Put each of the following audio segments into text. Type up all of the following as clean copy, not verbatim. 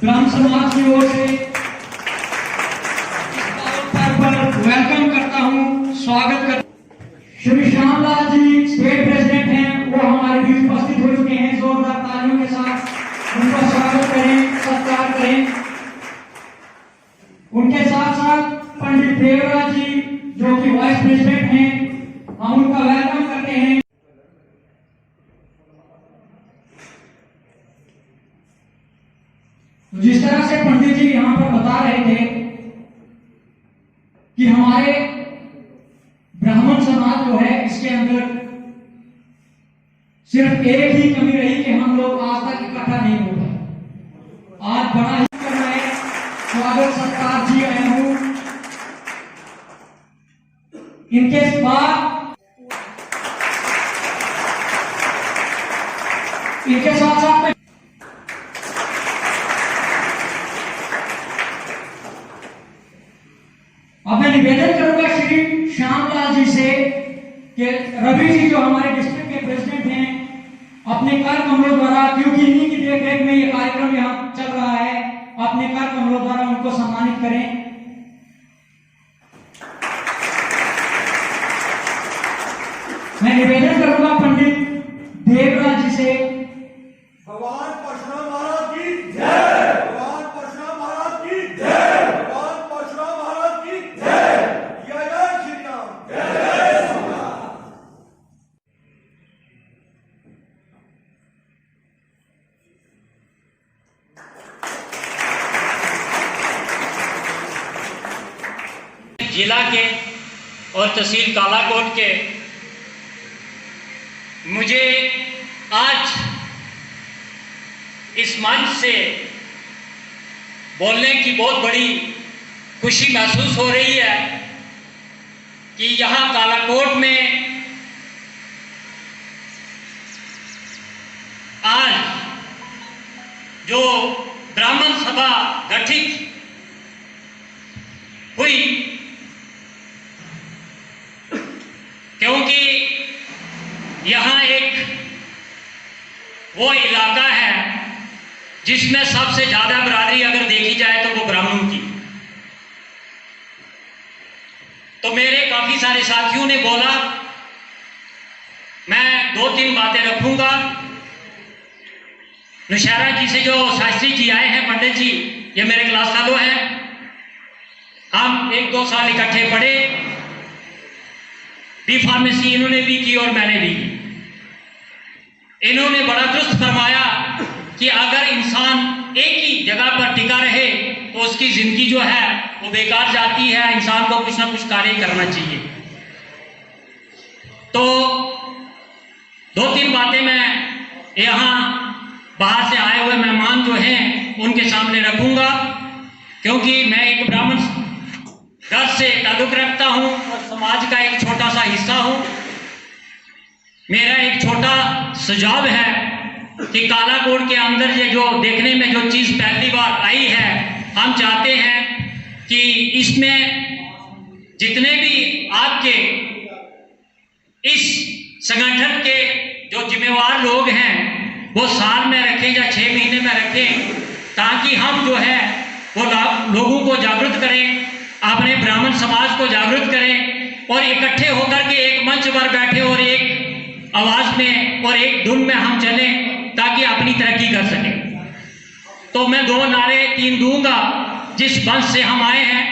ब्राह्मण समाज की ओर से वेलकम करता हूं, स्वागत कर। श्री श्यामलाल जी स्टेट प्रेसिडेंट हैं, वो हमारे बीच उपस्थित हो चुके हैं। जोरदार तालियों के साथ उनका स्वागत करें, सत्कार करें। उनके साथ साथ पंडित देवराज जी जो कि वाइस प्रेसिडेंट हैं, हम उनका वेलकम करते हैं। जिस तरह से पंडित जी यहां पर बता रहे थे कि हमारे ब्राह्मण समाज जो है इसके अंदर सिर्फ एक ही कमी रही कि हम लोग आज तक इकट्ठा नहीं हो पाए। आज बड़ा ही कर रहे हैं, स्वागत सत्कार जी आए हूं। इनके साथ साथ में अब मैं निवेदन करूंगा श्री श्यामलाल जी से कि रवि जी जो हमारे डिस्ट्रिक्ट के प्रेसिडेंट हैं, अपने कर कमलों द्वारा, क्योंकि इन्हीं की देखरेख में ये कार्यक्रम यहाँ चल रहा है, अपने कर कमलों द्वारा उनको सम्मानित करें। मैं निवेदन करूंगा पंडित देवराज जी से। भगवान परशुराम महाराज की जय, भगवान परशुराम महाराज की जय, भगवान परशुराम महाराज की जय। जय जय श्री राम, जय जय श्री राम। जिला के और तहसील कालाकोट के मुझे आज इस मंच से बोलने की बहुत बड़ी खुशी महसूस हो रही है कि यहाँ कालाकोट में आज जो ब्राह्मण सभा गठित हुई, क्योंकि यहाँ एक वो इलाका है जिसमें सबसे ज्यादा बरादरी अगर देखी जाए तो वो ब्राह्मणों की। तो मेरे काफी सारे साथियों ने बोला, मैं 2-3 बातें रखूंगा। नौशहरा जी से जो शास्त्री जी आए हैं, पंडित जी, ये मेरे क्लास फेलो हैं। हम 1-2 साल इकट्ठे पढ़े, बी फार्मेसी इन्होंने भी की और मैंने भी की। इन्होंने बड़ा दुरुस्त फरमाया कि अगर इंसान एक ही जगह पर टिका रहे तो उसकी जिंदगी जो है वो बेकार जाती है, इंसान को कुछ ना कुछ कार्य करना चाहिए। तो 2-3 बातें मैं यहाँ बाहर से आए हुए मेहमान जो हैं उनके सामने रखूंगा, क्योंकि मैं एक ब्राह्मण घर से ताल्लुक रखता हूँ और समाज का एक छोटा सा हिस्सा हूँ। मेरा एक छोटा सुझाव है कि कालाकोट के अंदर ये जो देखने में जो चीज पहली बार आई है, हम चाहते हैं कि इसमें जितने भी आपके इस संगठन के जो जिम्मेवार लोग हैं वो साल में रखें या 6 महीने में रखें, ताकि हम जो है वो लोगों को जागरूक करें, अपने ब्राह्मण समाज को जागरूक करें और इकट्ठे होकर के एक मंच पर बैठे और एक आवाज में और एक धुन में हम चलें ताकि अपनी तरक्की कर सकें। तो मैं 2 नारे 3 दूंगा जिस वंश से हम आए हैं,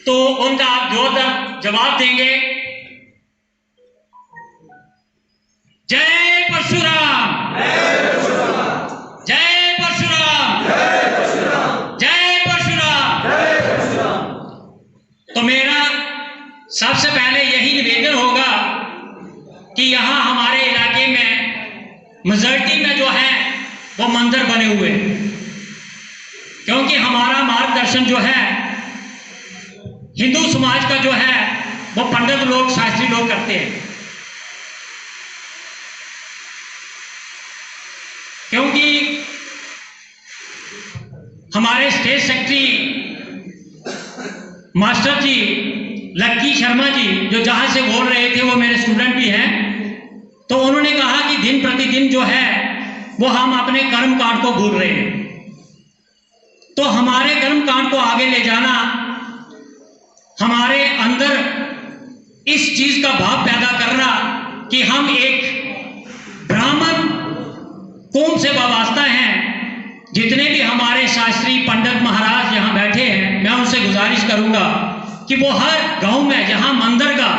तो उनका आप जोरदार जवाब देंगे। जय परशुराम, जय परशुराम, जय परशुराम, जय परशुराम, जय परशुराम, जय परशुराम। तो मेरा सबसे पहले यही निवेदन होगा कि यहाँ हमारे इलाके में मेजॉरिटी में जो है वो मंदिर बने हुए हैं, क्योंकि हमारा मार्गदर्शन जो है हिंदू समाज का जो है वो पंडित लोग, शास्त्री लोग करते हैं। क्योंकि हमारे स्टेट सेक्रेटरी मास्टर जी लक्की शर्मा जी जो जहां से बोल रहे थे वो मेरे स्टूडेंट भी हैं, तो उन्होंने कहा कि दिन प्रतिदिन जो है वो हम अपने कर्म कांड को भूल रहे हैं। तो हमारे कर्म कांड को आगे ले जाना, हमारे अंदर इस चीज का भाव पैदा करना कि हम एक ब्राह्मण कौम से वाबस्ता हैं। जितने भी हमारे शास्त्री पंडित महाराज यहाँ बैठे हैं, मैं उनसे गुजारिश करूंगा कि वो हर गांव में जहां मंदिर का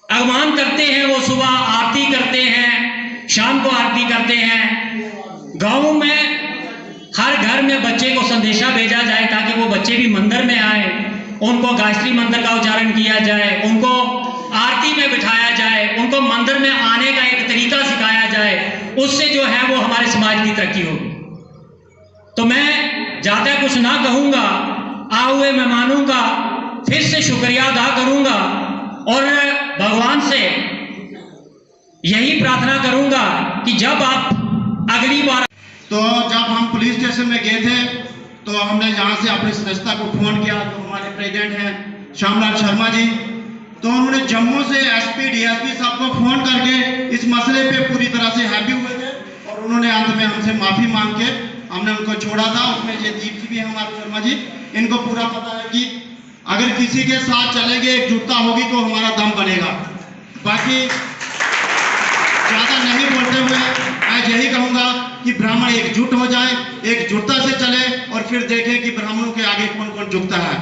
आगमन करते हैं, वो सुबह आरती करते हैं, शाम को आरती करते हैं। गांव में हर घर में बच्चे को संदेशा भेजा जाए ताकि वो बच्चे भी मंदिर में आए, उनको गायत्री मंत्र का उच्चारण किया जाए, उनको आरती में बिठाया जाए, उनको मंदिर में आने का एक तरीका सिखाया जाए। उससे जो है वो हमारे समाज की तरक्की होगी। तो मैं ज्यादा कुछ ना कहूंगा, आए हुए मेहमानों का फिर से शुक्रिया अदा करूंगा और भगवान से यही प्रार्थना करूंगा कि जब आप अगली बार, तो जब हम पुलिस स्टेशन में गए थे तो हमने यहाँ से अपनी सदस्यता को फोन किया। तो हमारे प्रेसिडेंट हैं श्यामलाल शर्मा जी, तो उन्होंने जम्मू से एसपी डीएसपी साहब को फोन करके इस मसले पे पूरी तरह से हैप्पी हुए थे और उन्होंने अंत में हमसे माफी मांग के हमने उनको छोड़ा था। उसमें ये दीप जी भी है हमारे शर्मा जी, इनको पूरा पता है कि अगर किसी के साथ चलेंगे, एकजुटता होगी तो हमारा दम बनेगा। बाकी ज्यादा नहीं बोलते हुए मैं यही कहूंगा कि ब्राह्मण एकजुट हो जाए, एकजुटता से चले और फिर देखें कि ब्राह्मणों के आगे कौन कौन झुकता है।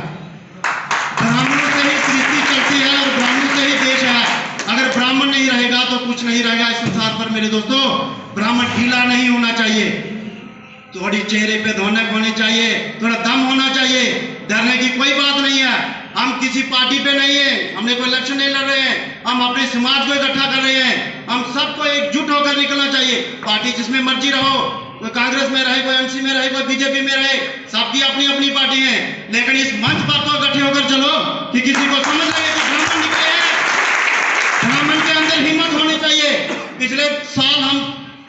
ब्राह्मणों से ही सृष्टि चलती है और ब्राह्मणों से ही देश है। अगर ब्राह्मण नहीं रहेगा तो कुछ नहीं रहेगा इस संसार पर। मेरे दोस्तों, ब्राह्मण ढीला नहीं होना चाहिए, थोड़ी चेहरे पे धौनक होनी चाहिए, थोड़ा दम होना चाहिए। डरने की कोई बात नहीं है। हम किसी पार्टी पे नहीं है, हमने कोई इलेक्शन नहीं लड़ रहे हैं, हम अपने समाज को इकट्ठा कर रहे हैं। हम सबको एकजुट होकर निकलना चाहिए। पार्टी जिसमें मर्जी रहो, कोई कांग्रेस में रहे, कोई एमसी में रहे, कोई बीजेपी में रहे, सबकी अपनी अपनी पार्टी है। लेकिन इस मंच पर तो इकट्ठे होकर चलो कि किसी को समझ लगे कि ब्राह्मण निकले हैं। ब्राह्मण के अंदर हिम्मत होनी चाहिए। पिछले साल हम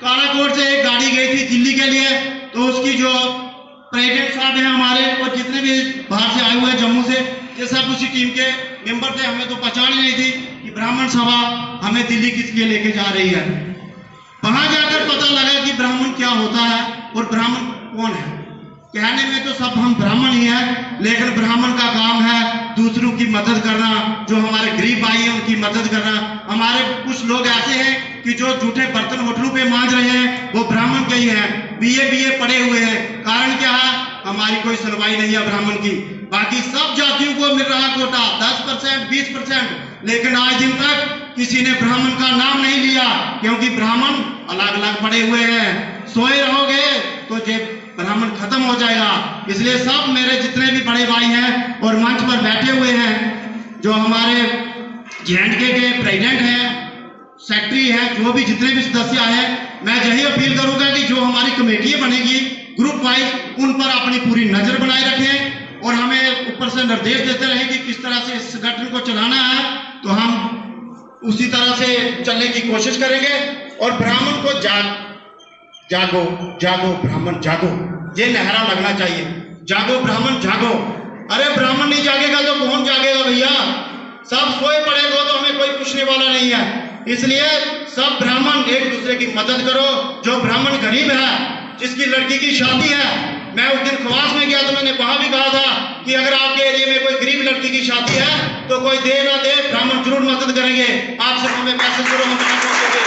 काराकोट से एक गाड़ी गई थी दिल्ली के लिए, तो उसकी जो प्रेसिडेंट साहब हैं हमारे और जितने भी बाहर से आए हुए हैं जम्मू से, ये सब उसी टीम के मेंबर थे। हमें तो पहचान नहीं थी कि ब्राह्मण सभा हमें दिल्ली किस लिए लेके जा रही है। वहां जाकर पता लगा कि ब्राह्मण क्या होता है और ब्राह्मण कौन है। कहने में तो सब हम ब्राह्मण ही हैं, लेकिन ब्राह्मण का काम है दूसरों की मदद करना, जो हमारे गरीब भाई हैं उनकी मदद करना। हमारे कुछ लोग ऐसे हैं कि जो जूठे बर्तन होटलों पे मांज रहे हैं, वो ब्राह्मण के ही हैं, बीए पढ़े हुए हैं। कारण क्या है? हमारी कोई सुनवाई नहीं है ब्राह्मण की। बाकी सब जातियों को मिल रहा कोटा 10%, 20%, लेकिन आज दिन तक किसी ने ब्राह्मण का नाम नहीं लिया, क्योंकि ब्राह्मण अलग अलग पड़े हुए हैं। सोए रहोगे तो ये ब्राह्मण खत्म हो जाएगा। इसलिए सब मेरे जितने भी बड़े भाई हैं और मंच पर बैठे हुए हैं, जो हमारे जेएंडके के प्रेसिडेंट हैं, सेक्रेटरी हैं, जो भी जितने भी सदस्य हैं, मैं यही अपील करूंगा कि जो हमारी कमेटियां बनेगी ग्रुप वाइज, उन पर अपनी पूरी नजर बनाए रखें और हमें ऊपर से निर्देश देते रहें कि किस तरह से इस संगठन को चलाना है। तो हम उसी तरह से चलने की कोशिश करेंगे। और ब्राह्मण को जागो जागो ब्राह्मण जागो, ये नारा लगना चाहिए, जागो ब्राह्मण जागो। अरे ब्राह्मण नहीं जागेगा तो कौन जागेगा भैया? सब सोए पड़े हो तो हमें कोई पूछने वाला नहीं है। इसलिए सब ब्राह्मण एक दूसरे की मदद करो। जो ब्राह्मण गरीब है, जिसकी लड़की की शादी है, मैं उस दिन खवास में गया तो मैंने वहां भी कहा था कि अगर आपके एरिया में कोई गरीब लड़की की शादी है तो कोई दे ना दे, ब्राह्मण जरूर मदद करेंगे। आप सब हमें मैसेज करो, हम वहां पहुंचेंगे।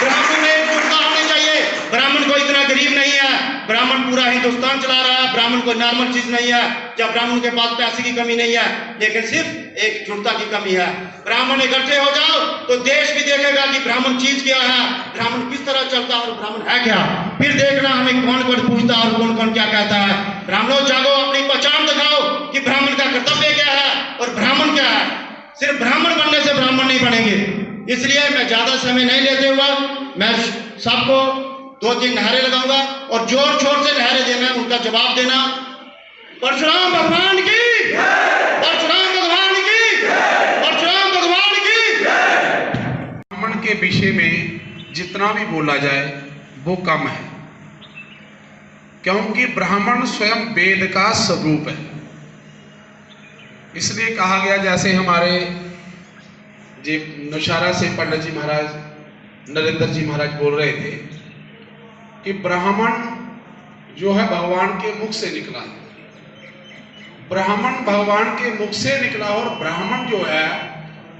ब्राह्मण में एकजुटता होनी चाहिए। ब्राह्मण कोई इतना गरीब नहीं है, ब्राह्मण पूरा हिंदुस्तान चला रहा है। ब्राह्मण कोई नॉर्मल चीज नहीं है, जब ब्राह्मण के पास पैसे की कमी नहीं है, लेकिन सिर्फ एकजुटता की कमी है। ब्राह्मण इकट्ठे हो जाओ तो देश भी देखेगा कि ब्राह्मण चीज क्या है, ब्राह्मण किस तरह चलता है और ब्राह्मण है क्या। फिर देखना हमें कौन कौन पूछता है और कौन कौन क्या कहता है। ब्राह्मणों जागो, अपनी पहचान दिखाओ कि ब्राह्मण का कर्तव्य क्या है और ब्राह्मण क्या है। सिर्फ ब्राह्मण बनने से ब्राह्मण नहीं बनेंगे। इसलिए मैं ज्यादा समय नहीं लेते हुआ मैं सबको 2-3 नारे लगाऊंगा और जोर शोर से नारे देना, उनका जवाब देना। परशुराम भगवान की, परशुराम भगवान की, परशुराम भगवान की। ब्राह्मण के विषय में जितना भी बोला जाए वो कम है, क्योंकि ब्राह्मण स्वयं वेद का स्वरूप है। इसलिए कहा गया, जैसे हमारे जी नौशहरा से पंडित जी महाराज नरेंद्र जी महाराज बोल रहे थे कि ब्राह्मण जो है भगवान के मुख से निकला है। ब्राह्मण भगवान के मुख से निकला और ब्राह्मण जो है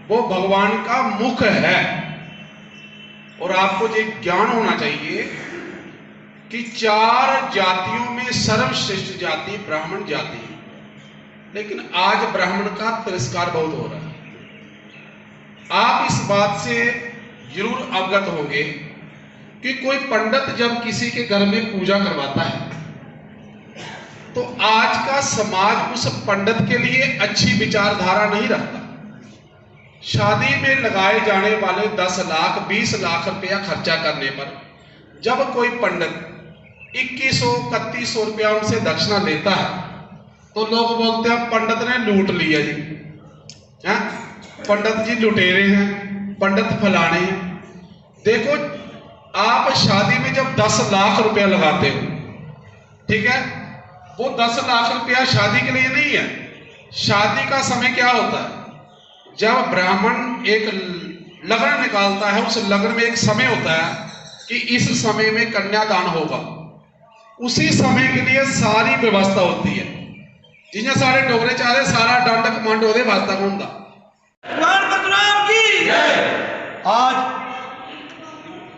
वो भगवान का मुख है। और आपको ये ज्ञान होना चाहिए कि 4 जातियों में सर्वश्रेष्ठ जाति ब्राह्मण जाति है, लेकिन आज ब्राह्मण का तिरस्कार बहुत हो रहा है। आप इस बात से जरूर अवगत होंगे कि कोई पंडित जब किसी के घर में पूजा करवाता है तो आज का समाज उस पंडित के लिए अच्छी विचारधारा नहीं रखता। शादी में लगाए जाने वाले 10 लाख 20 लाख रुपया खर्चा करने पर जब कोई पंडित 2100-3100 रुपया उनसे दक्षिणा लेता है तो लोग बोलते हैं पंडित ने लूट लिया जी, हैं पंडित जी लुटेरे हैं, पंडित फलाने हैं। देखो, आप शादी में जब 10 लाख रुपया लगाते हो, ठीक है, वो 10 लाख रुपया शादी के लिए नहीं है। शादी का समय क्या होता है? जब ब्राह्मण एक लगन निकालता है, उस लगन में एक समय होता है कि इस समय में कन्यादान होगा। उसी समय के लिए सारी व्यवस्था होती है। जिन्हें सारे डोगरे चाहे सारा डंड कमांड होदे वास्ता होंदा।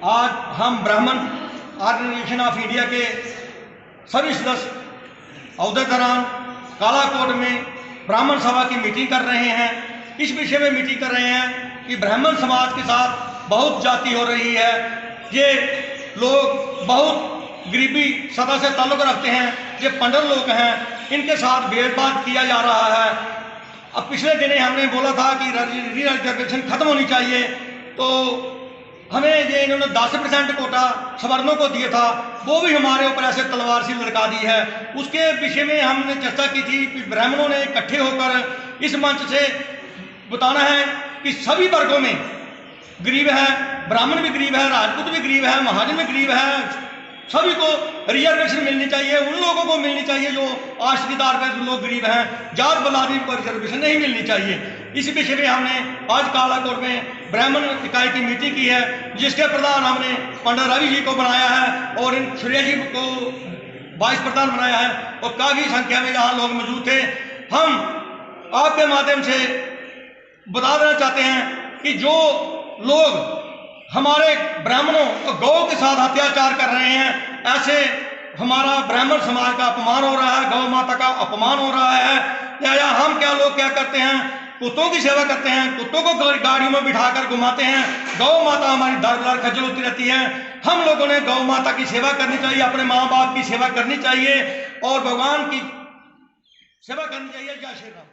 आज हम ब्राह्मण ऑर्गेनाइजेशन ऑफ इंडिया के सभी सदस्य अहदेदारान कालाकोट में ब्राह्मण सभा की मीटिंग कर रहे हैं। इस विषय में मीटिंग कर रहे हैं कि ब्राह्मण समाज के साथ बहुत जाति हो रही है। ये लोग बहुत गरीबी सतह से ताल्लुक रखते हैं, ये पंडित लोग हैं, इनके साथ भेदभाव किया जा रहा है। अब पिछले दिने हमने बोला था कि रिजर्वेशन खत्म होनी चाहिए, तो हमें ये इन्होंने 10% कोटा सवर्णों को दिया था, वो भी हमारे ऊपर ऐसे तलवार से लटका दी है। उसके विषय में हमने चर्चा की थी कि ब्राह्मणों ने इकट्ठे होकर इस मंच से बताना है कि सभी वर्गों में गरीब है, ब्राह्मण भी गरीब है, राजपूत भी गरीब है, महाजन भी गरीब है, सभी को रिजर्वेशन मिलनी चाहिए। उन लोगों को मिलनी चाहिए जो आश्रितार पर जो लोग गरीब हैं, जात बलादी को रिजर्वेशन नहीं मिलनी चाहिए। इस विषय में हमने आज कालाकोट में ब्राह्मण इकाई की मीटिंग की है, जिसके प्रधान हमने पंडित रवि जी को बनाया है और इन सूर्या जी को वाइस प्रधान बनाया है और काफी संख्या में यहाँ लोग मौजूद थे। हम आपके माध्यम से बता देना चाहते हैं कि जो लोग हमारे ब्राह्मणों और गौ के साथ अत्याचार कर रहे हैं, ऐसे हमारा ब्राह्मण समाज का अपमान हो रहा है, गौ माता का अपमान हो रहा है। या हम क्या लोग क्या करते हैं, कुत्तों की सेवा करते हैं, कुत्तों को गाड़ियों में बिठाकर घुमाते हैं। गौ माता हमारी दर खज्जल होती रहती है। हम लोगों ने गौ माता की सेवा करनी चाहिए, अपने माँ बाप की सेवा करनी चाहिए और भगवान की सेवा करनी चाहिए। जय श्री राम।